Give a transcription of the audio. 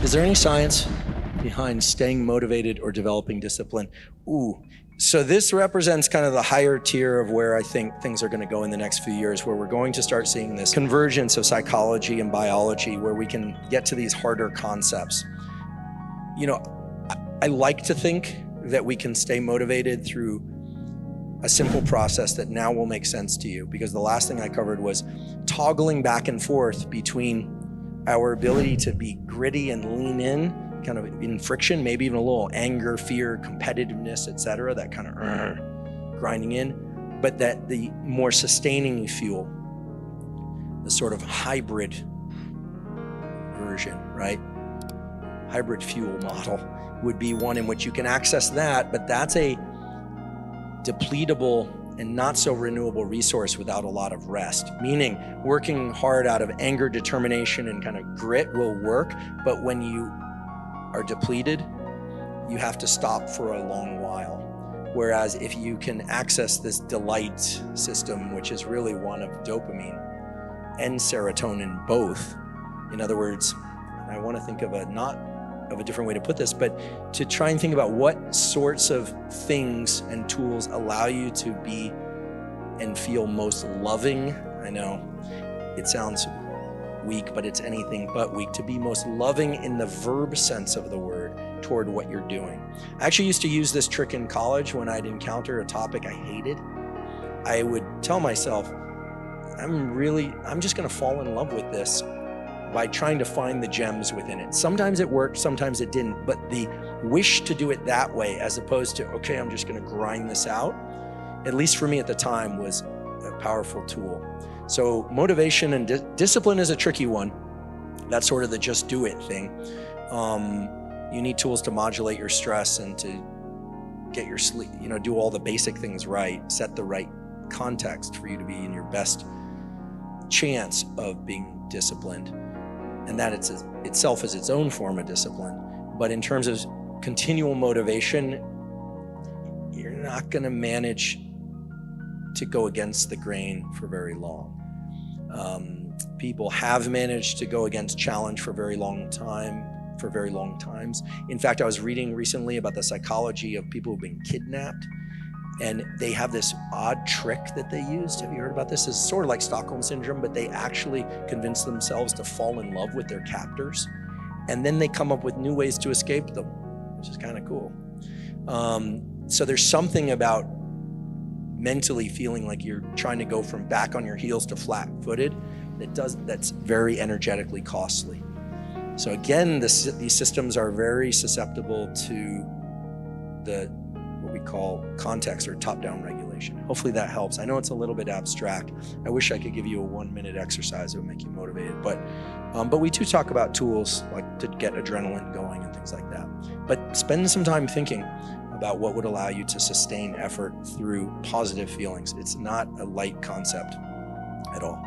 Is there any science behind staying motivated or developing discipline? So this represents kind of the higher tier of where I think things are going to go in the next few years, where we're going to start seeing this convergence of psychology and biology, where we can get to these harder concepts. You know, I like to think that we can stay motivated through a simple process that now will make sense to you, because the last thing I covered was toggling back and forth between our ability to be gritty and lean in, kind of in friction, maybe even a little anger, fear, competitiveness, etc., that kind of grinding in, but that the more sustaining fuel, the sort of hybrid version, right? Hybrid fuel model would be one in which you can access that, but that's a depletable and not so renewable resource without a lot of rest. Meaning working hard out of anger, determination, and kind of grit will work, but when you are depleted, you have to stop for a long while. Whereas if you can access this delight system, which is really one of dopamine and serotonin both, in other words, I want to think of a different way to put this, but to try and think about what sorts of things and tools allow you to be and feel most loving. I know it sounds weak, but it's anything but weak. To be most loving in the verb sense of the word toward what you're doing. I actually used to use this trick in college when I'd encounter a topic I hated. I would tell myself, I'm just gonna fall in love with this by trying to find the gems within it. Sometimes it worked, sometimes it didn't, but the wish to do it that way, as opposed to, okay, I'm just gonna grind this out, at least for me at the time, was a powerful tool. So motivation and discipline is a tricky one. That's sort of the just do it thing. You need tools to modulate your stress and to get your sleep, do all the basic things right, set the right context for you to be in your best chance of being disciplined. And that itself is its own form of discipline. But in terms of continual motivation, you're not going to manage to go against the grain for very long. People have managed to go against challenge for very long times. In fact, I was reading recently about the psychology of people who've been kidnapped, and they have this odd trick that they used. Have you heard about this? It's sort of like Stockholm Syndrome, but they actually convince themselves to fall in love with their captors. And then they come up with new ways to escape them, which is kind of cool. So there's something about mentally feeling like you're trying to go from back on your heels to flat-footed that's very energetically costly. So again, these systems are very susceptible to what we call context or top-down regulation. Hopefully that helps. I know it's a little bit abstract. I wish I could give you a 1-minute exercise that would make you motivated, but we do talk about tools like to get adrenaline going and things like that. But spend some time thinking about what would allow you to sustain effort through positive feelings. It's not a light concept at all.